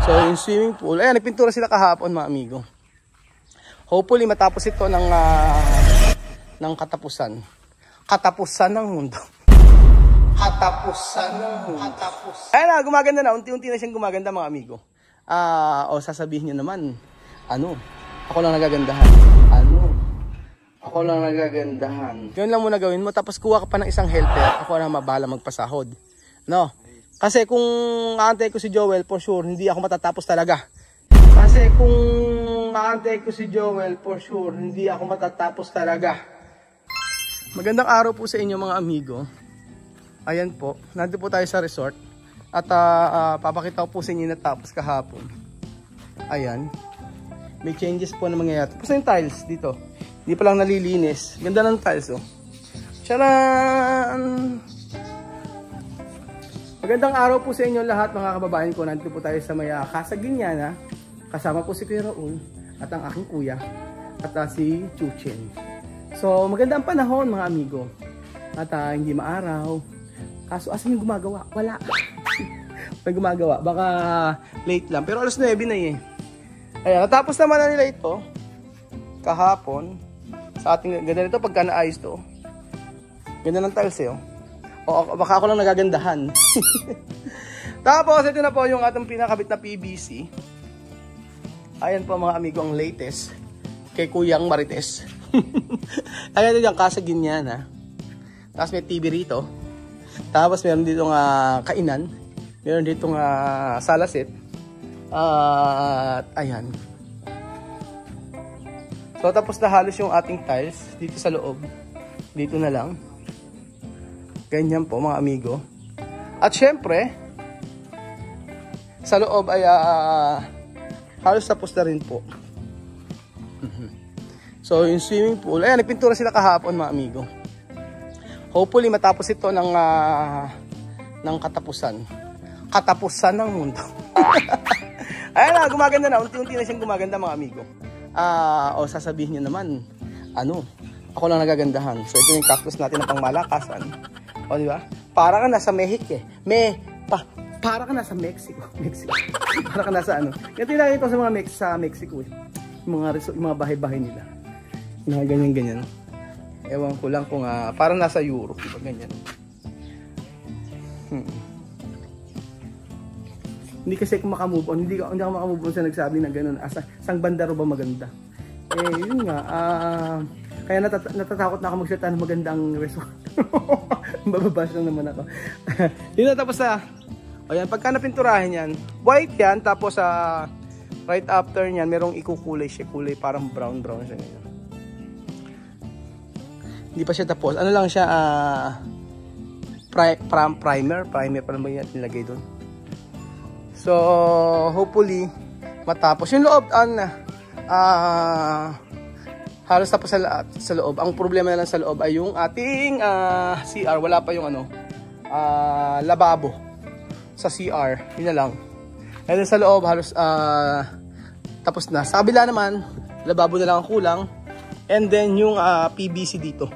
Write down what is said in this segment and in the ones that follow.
So yung swimming pool, ayan, nagpintura sila kahapon mga amigo. Hopefully matapos ito ng katapusan. Katapusan ng mundo. Katapusan ng mundo. Ayan na, gumaganda na. Unti-unti na siyang gumaganda mga amigo. Sasabihin niyo naman, ako lang nagagandahan. Ako lang nagagandahan. Yun lang muna gawin mo, tapos kuha ka pa ng isang helper. Ako na mabahala magpasahod. No? Kasi kung aantay ko si Joel, for sure, hindi ako matatapos talaga. Magandang araw po sa inyo mga amigo. Ayan po, nandito po tayo sa resort. At papakita ko po sa inyo natapos kahapon. Ayan. May changes po na mangyayari. Tapos na yung tiles dito. Hindi pa lang nalilinis. Ganda ng tiles oh. Charan! Magandang araw po sa inyo lahat mga kababayan ko. Nandito po tayo sa may Casaguinana. Kasama po si Kuya Raul at ang aking kuya at si Chuchen. So magandang panahon mga amigo. At hindi maaraw. Kaso asan yung gumagawa? Wala. May gumagawa. Baka late lang. Pero alas 9 na eh. Ayan, natapos naman na nila ito kahapon. Sa ating ganda nito pagka naayos to. Ganda ng tiles eh oh. O baka ako lang nagagandahan. Tapos ito na po yung ating pinakabit na PVC. Ayan po mga amigo ang latest kay Kuyang Marites. Ayan ito yung Casaguinana. Tapos may TV rito. Tapos meron dito kainan. Meron dito salasit. At ayan. So tapos na halos yung ating tiles dito sa loob. Dito na lang. Ganyan po mga amigo. At syempre, sa loob ay halos tapos na rin po. So yung swimming pool, ayan, nagpintura sila kahapon mga amigo. Hopefully matapos ito ng katapusan. Katapusan ng mundo. Ayan na, gumaganda na. Unti-unti na siyang gumaganda mga amigo. Sasabihin niyo naman, ako lang nagagandahan. So ito yung cactus natin na pangmalakasan. O di ba? Para ka nasa Mexico eh. Para ka nasa Mexico. Para ka nasa Yan tinakita ito sa Mexico eh. Yung mga bahay-bahay nila. Mga ganyan-ganyan. Ewan ko lang kung parang nasa Europe. Diba? Ganyan. Hindi kasi ako makamove on. Hindi ako makamove on sa nagsabi na gano'n. Sang banda ro ba maganda? Yun nga. Kaya natatakot na ako magsalita ng magandang resort. Bababash lang naman ako. Yun na, tapos ayan, pagka napinturahin yan, white yan, tapos right after nyan, merong ikukulay siya. Kulay parang brown siya ngayon. Hindi pa siya tapos. Ano lang siya, primer pa lang ba yan nilagay doon? So, hopefully, matapos. Yung loob, halos tapos sa loob. Ang problema na lang sa loob ay yung ating CR. Wala pa yung lababo sa CR. Yun na lang. And then sa loob, halos tapos na. Sa kabila naman, lababo na lang ang kulang. And then yung PVC dito.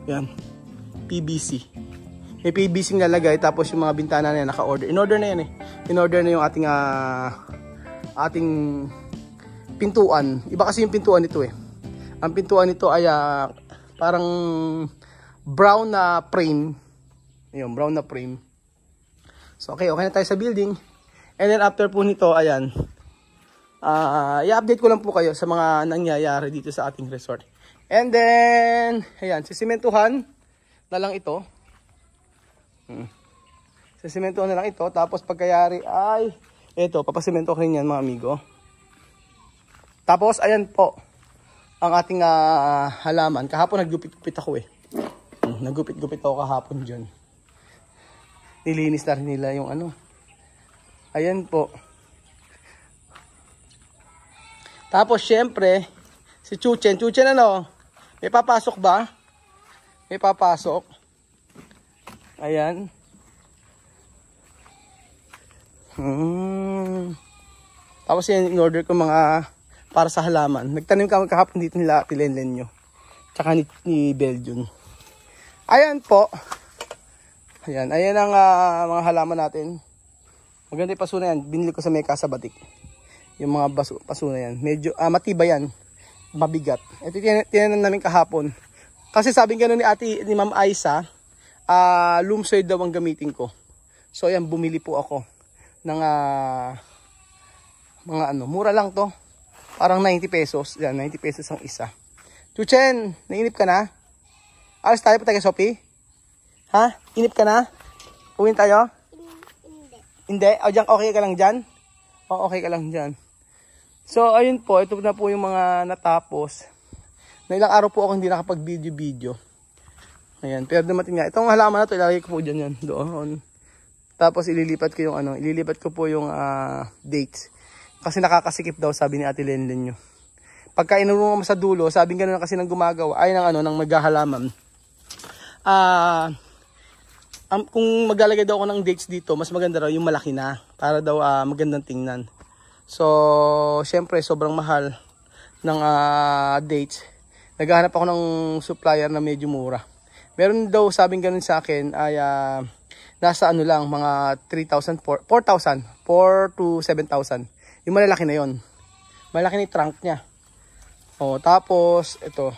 Yan. PVC. May PVC nalagay, tapos yung mga bintana na yan naka-order. In-order na yan eh. In-order na yung ating pintuan. Iba kasi yung pintuan nito eh. Ang pintuan nito ay parang brown na frame. Ayun, brown na frame. So okay na tayo sa building. And then after po nito, ayan. I-update ko lang po kayo sa mga nangyayari dito sa ating resort. And then, ayan, sisimentuhan na lang ito. Sisimentuhan na lang ito. Tapos pagkayari ay, ito, papasimento ko rin yan mga amigo. Tapos, ayan po, ang ating halaman. Kahapon naggupit-gupit ako eh. Naggupit-gupit ako kahapon dyan. Nilinis na rin nila yung Ayan po. Tapos, syempre, si Chuchen. Chuchen may papasok ba? May papasok. Ayan. Tapos yan, in-order ko mga para sa halaman. Nagtanim kami kahapon dito nila Tilenlenyo. Tsaka ni Belgium. Ayan po. Ayan ang mga halaman natin. Maganda yung paso na yan. Binili ko sa may Casa Batik. Yung mga paso na yan. Medyo matibay yan. Mabigat. Ito tinanan namin kahapon. Kasi sabi gano'n ni Ma'am Aisa, loom soil daw ang gamitin ko. So ayan, bumili po ako ng mga mura lang to. Parang 90 pesos. Yan, 90 pesos ang isa. Chuchen, nainip ka na? Alas tayo pa tayo Sophie? Ha? Inip ka na? Uwin tayo? Hindi. O diyan, okay ka lang dyan? O okay ka lang dyan. So ayun po, ito na po yung mga natapos. Na ilang araw po ako hindi nakapag-video. Ayan, pero dumating nga. Itong halaman na to, ilalagay ko po dyan yan. Doon. Tapos ililipat ko po yung dates. Kasi nakakasikip daw, sabi ni Ate Lenlen nyo. Pagka inurungan mo sa dulo, sabi gano'n kasi nang gumagawa, ay ng maghahalaman. Kung maglalagay daw ako ng dates dito, mas maganda raw yung malaki na. Para daw magandang tingnan. So, syempre, sobrang mahal ng dates. Naghahanap ako ng supplier na medyo mura. Meron daw sabing ganun sa akin ay nasa lang, mga 3,000, 4,000, 4 to 7,000. Yung malalaki na yon. Malaki na yung trunk niya. O, tapos, ito.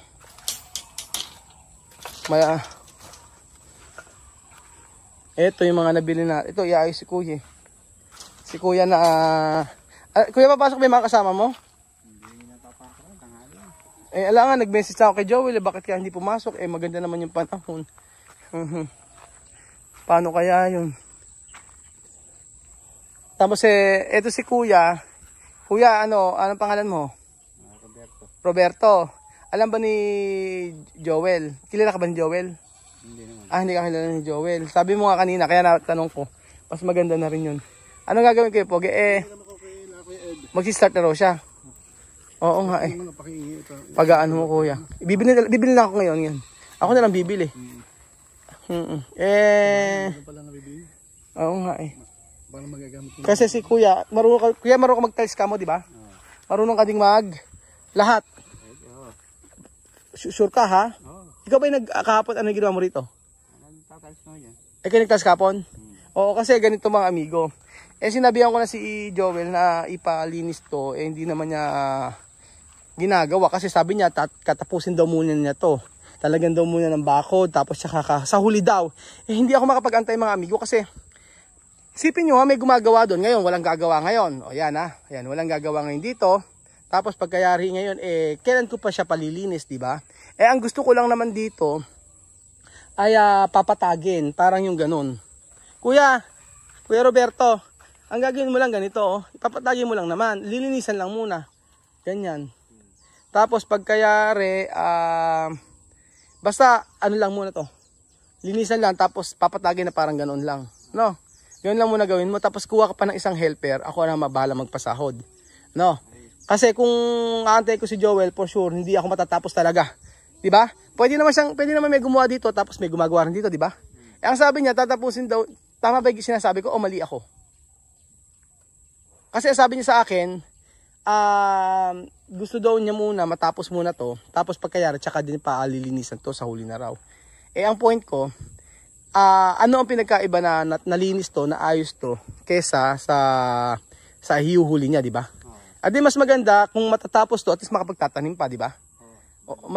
Ito yung mga nabili na. Ito, iayos si Kuya. Si Kuya na, Kuya, papasok ba yung mga kasama mo? Alam nga, nag-message ako kay Joel, bakit kaya hindi pumasok? Maganda naman yung panahon. Paano kaya yun? Tapos eto si Kuya. Kuya, anong pangalan mo? Roberto. Alam ba ni Joel? Kilala ka ba ni Joel? Hindi naman. Hindi ka kilala ni Joel. Sabi mo nga kanina, kaya natanong ko. Mas maganda na rin yun. Anong gagawin kayo, Pogi? Magsistart na raw siya. Oo nga Pag-ano mo, Kuya. Bibili lang ako ngayon yan. Ako na lang bibili. Oo nga Kasi si Kuya, marunong ka mag-tiles ka mo, di ba? Marunong ka ding lahat. Sure ka, ha? Ikaw ba yung kahapon, ano ginawa mo rito? Ikaw nag-tiles kahapon? Oo, kasi ganito mga amigo. Sinabihan ko na si Joel na ipalinis to, hindi naman niya ginagawa kasi sabi niya katapusin daw muna niya to. Talagang daw muna ng bakod tapos sa huli daw. Hindi ako makapag-antay mga amigo kasi isipin nyo may gumagawa doon ngayon, walang gagawa ngayon. O yan ayan, walang gagawa ngayon dito. Tapos pagkayari ngayon kailan ko pa siya palilinis, di ba? Ang gusto ko lang naman dito ay papatagin, parang yung ganun. Kuya Roberto, ang gagawin mo lang ganito, ipapatagin mo lang naman, lilinisan lang muna. Ganyan. Tapos pagkayari, basta lang muna to. Linisan lang, tapos papatagin na parang ganoon lang. No? Ganun lang muna gawin mo. Tapos kuha ka pa ng isang helper, ako na mabahala magpasahod. No? Kasi kung aantay ko si Joel, for sure, hindi ako matatapos talaga. Diba? Pwede naman may gumawa dito, tapos may gumagawa rin dito, diba? Ang sabi niya, tatapusin daw, tama ba yung sinasabi ko o mali ako? Kasi sabi niya sa akin, gusto daw niya muna, matapos muna to, tapos pagkayari, tsaka din paalilinisan to sa huli na raw. Ang point ko, ano ang pinagkaiba na nalinis to, na ayos to, kesa sa hiuhuli niya, di ba? Di mas maganda kung matatapos to, at least makapagtatanim pa, di ba?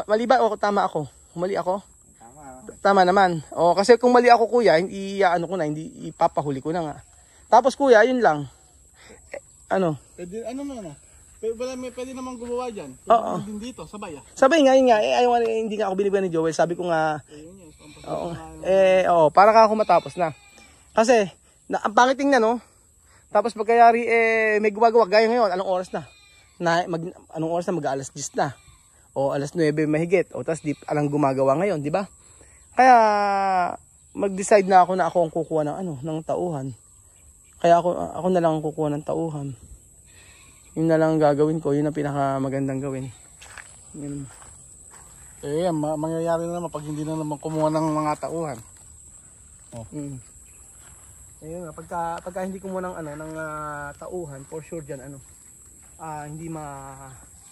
Mali ba o tama ako? Mali ako? Tama naman. Kasi kung mali ako, Kuya, hindi ipapahuli ko na nga. Tapos Kuya, yun lang. Pwede naman gumawa dyan. Oo. Din dito, sabay Sabay nga, yun nga. Hindi nga ako binibigyan ni Joel. Sabi ko nga, para ka ako matapos na. Kasi, ang pangit tingnan, no? Tapos pagkayari, may gumagawa. Gaya ngayon, anong oras na? Anong oras na? Mag-alas 10 na. O alas 9 mahigit. O tapos alang gumagawa ngayon, di ba? Kaya, mag-decide na ako ang kukuha ng tauhan. Kaya ako na lang ang kukuha ng tauhan. Yun na lang ang gagawin ko. Yun ang pinakamagandang gawin. Yun. Mangyayari na naman pag hindi na naman kumuha ng mga tauhan. Ayun nga, pagka hindi kumuha ng tauhan, for sure dyan, hindi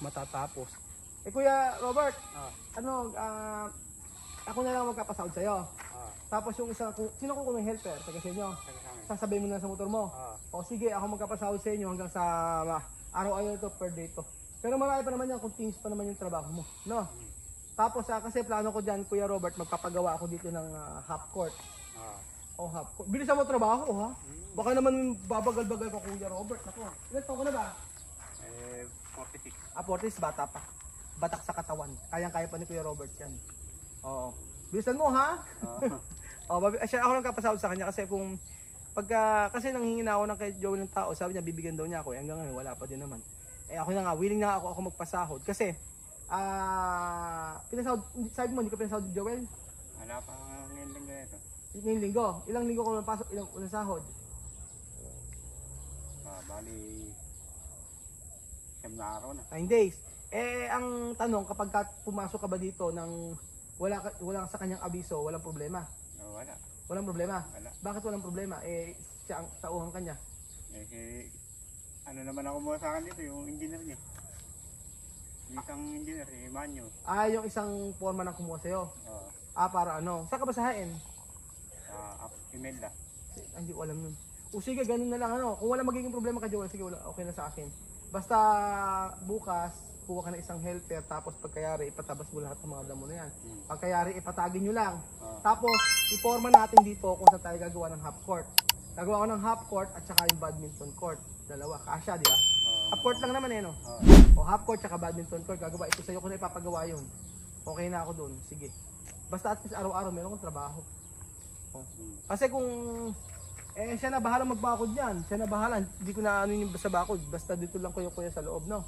matatapos. Kuya Robert, ako na lang magkapasahod sa'yo. Tapos yung isang, sino ko yung helper? Taga sa inyo? Sasabay mo na sa motor mo? O sige, ako magkapasahod sa inyo hanggang sa araw-araw to, per day to. Pero marami pa naman yan, continuous pa naman yung trabaho mo. No? Tapos kasi plano ko dyan, Kuya Robert, magpapagawa ako dito ng half court. O half court. Bilisan mo trabaho, ha? Baka naman babagal-bagal ka, Kuya Robert. Ako, ilan taon ko na ba? 46. 46, bata pa. Batak sa katawan. Kayang-kaya pa ni Kuya Robert yan. Oo. Bilisan mo, ha? Siya ako lang kapasahod sa kanya kasi kung kasi nanghingi na ako ng kay Joel ng tao, sabi niya bibigyan daw niya ako, hanggang ngayon wala pa din naman. Ako na nga, willing na ako magpasahod kasi pinasahod, sabi mo hindi ka pinasahod ni Joel? Wala pa ngayon linggo ito. Ngayong linggo? Ilang linggo ko napasok, ilang sahod? Bali 7 na araw na. 9 days. Ang tanong, kapag pumasok ka ba dito ng wala sa kanyang abiso, walang problema? Wala. Walang problema? Wala. Bakit walang problema? Siya ang tauhan kanya. Ano naman ako mo sa akin dito, yung engineer niya. Yung isang engineer, si Manyo. Yung isang foreman ang kumuha sa'yo? Oo. Para ano? Saan ka basahin? Imelda. Hindi ko alam nun. O sige, ganun na lang ano. Kung wala magiging problema ka, Joel, sige, okay na sa akin. Basta bukas, kuha ka ng isang helper, tapos pagkayari, ipatabas mo lahat ng mga damo na yan. Pagkayari, ipatagin nyo lang. Tapos, iporma natin dito kung saan tayo gagawa ng half court. Gagawa ko ng half court at saka yung badminton court. Dalawa, kasya, di ba? Half court lang naman no? O half court saka badminton court, gagawa. Ito sa'yo ko na ipapagawa yun. Okay na ako dun, sige. Basta at least araw-araw meron kong trabaho. Kasi kung siya na bahala magbakod niyan. Siya na bahala. Hindi ko na ano yung sa bakod. Basta dito lang kuya sa loob, no?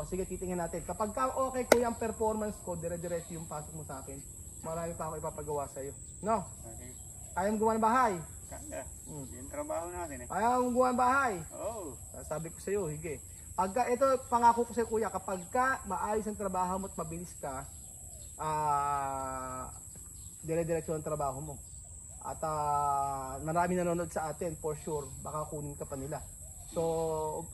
Sige, titingnan natin. Kapag okay kuya ang performance ko, dire-diretso yung pasok mo sa akin. Marami pa ako ipapagawa sa iyo. No? Okay. Kaya mo gumawa ng bahay? Kaya. Yung trabaho natin Kaya mo gumawa ng bahay? Oo. Sabi ko sa iyo, hige. Ito pangako ko sa iyo kuya, kapag maayos ang trabaho mo at mabilis ka, dire-diretso ang trabaho mo. At marami nanonood sa atin, for sure, baka kunin ka pa nila. So,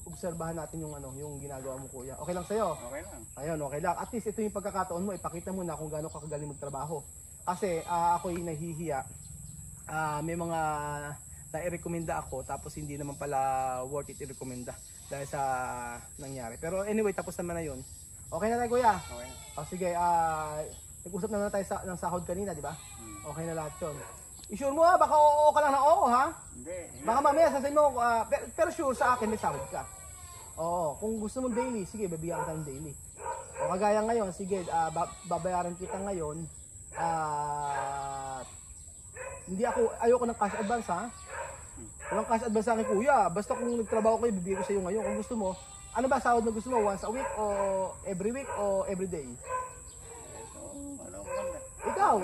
obserbahan natin yung ginagawa mo kuya. Okay lang sa'yo? Okay lang. Ayun, okay lang. At least ito yung pagkakataon mo, ipakita mo na kung gaano ka kagaling magtrabaho. Kasi ako'y nahihiya. May mga nai-recommenda ako, tapos hindi naman pala worth it i-recommenda dahil sa nangyari. Pero anyway, tapos naman na yun. Okay na tayo kuya? Okay. Sige, nag-usap na tayo ng sahod kanina, di ba? Okay na lahat yun. I-sure mo baka oo ka lang na oo ha? Hindi. Baka mamaya sasabihin mo, pero sure sa akin may sahod ka. Oo, kung gusto mo daily, sige, babigyan ka ng daily. O kagaya ngayon, sige, babayaran kita ngayon. Ayoko ng cash advance ha? Walang cash advance sa akin kuya. Basta kung nagtrabaho kayo, bibigyan ko sa iyo ngayon. Kung gusto mo, ano ba sahod na gusto mo? Once a week o every week o every day? Ikaw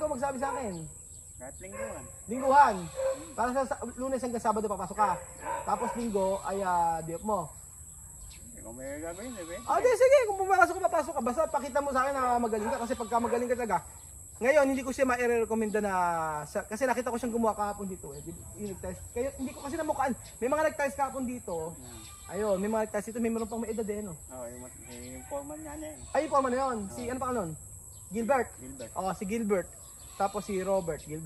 magsabi sa akin. Kahit lingguhan. Lingguhan. Para sa Lunes hanggang Sabado papasok ka. Tapos linggo ay day off mo. Hindi ko may gagawin, eh. Sige, kung papasok ka. Basta pakita mo sa akin na magaling ka. Kasi pagka magaling ka talaga, ngayon hindi ko siya ma-recommenda na kasi nakita ko siyang gumawa kahapon dito. Kaya hindi ko kasi namukhaan. May mga nag-test kahapon dito. Ayun, may mga nag-test dito. May meron pang may edad no? Yung foreman niya na yun. Ay, yung foreman na yun. Si ano pa ka nun? Gilbert. Si Gilbert. Tapos si Robert, yun.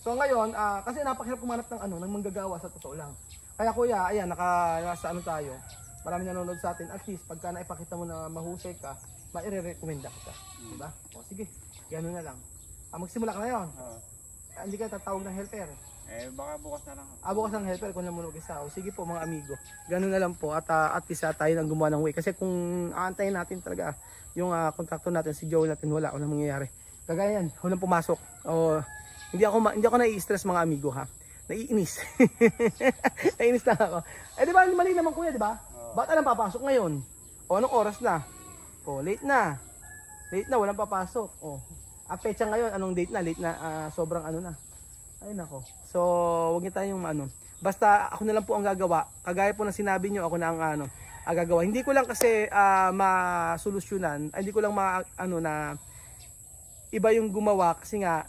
So ngayon, kasi napakahirap kumanap ng manggagawa sa totoo lang. Kaya kuya, ayan, nasa tayo. Marami nanonood sa atin. At least, pagka naipakita mo na mahusay ka, maire-recommenda kita. Diba? Sige, gano'n na lang. Magsimula ka na yun. Hindi ka tatawag ng helper. Baka bukas na lang. Bukas ng helper kung namunog isa. Sige po mga amigo. Gano'n na lang po. At least tayo nang gumawa ng way. Kasi kung aantayin natin talaga yung kontraktor natin, si Joel natin, walang mangyayari. Kagaya yan, walang pumasok. Hindi ako nai-stress mga amigo ha. Naiinis. Naiinis na ako. Di ba, mali naman kuya, di ba? Ba't alam papasok ngayon? Anong oras na? Late na. Late na, walang papasok. Ang petsa ngayon, anong date na? Late na, sobrang na. Ay nako. So, huwag niyo tayong basta ako na lang po ang gagawa. Kagaya po ng sinabi niyo, ako na ang gagawa. Hindi ko lang kasi masolusyonan, hindi ko lang na iba yung gumawa kasi nga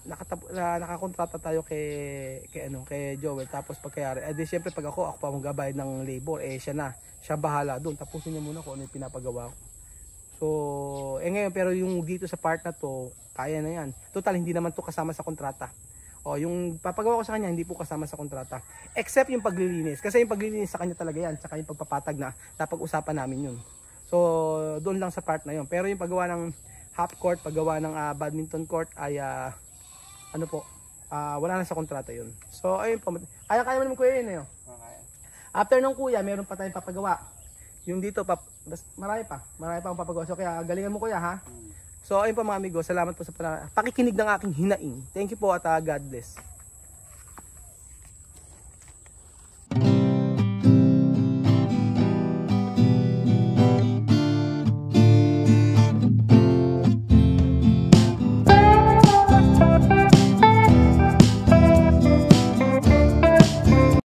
nakakontrata tayo kay Joel, tapos pagkayari siyempre pag ako pa magbabayad ng labor siya bahala doon, tapusin niya muna kung ano yung pinapagawa ko. So So, ngayon, pero yung dito sa part na to, kaya na yan. Total, hindi naman to kasama sa kontrata. O, yung papagawa ko sa kanya, hindi po kasama sa kontrata. Except yung paglilinis. Kasi yung paglilinis sa kanya talaga yan. Tsaka yung pagpapatag na napag-usapan namin yun. So, doon lang sa part na yun. Pero yung paggawa ng half court, paggawa ng badminton court ay, ano po, wala na sa kontrata yun. So, ayun po. Kaya mo naman kuya yun, eh. Okay. After nung kuya, meron pa tayong papagawa. Yung dito, marami pa akong papagawa. So, kaya galingan mo kuya, ha? So, ayun po mga amigo, salamat po sa pakikinig ng aking hinaing. Thank you po at God bless.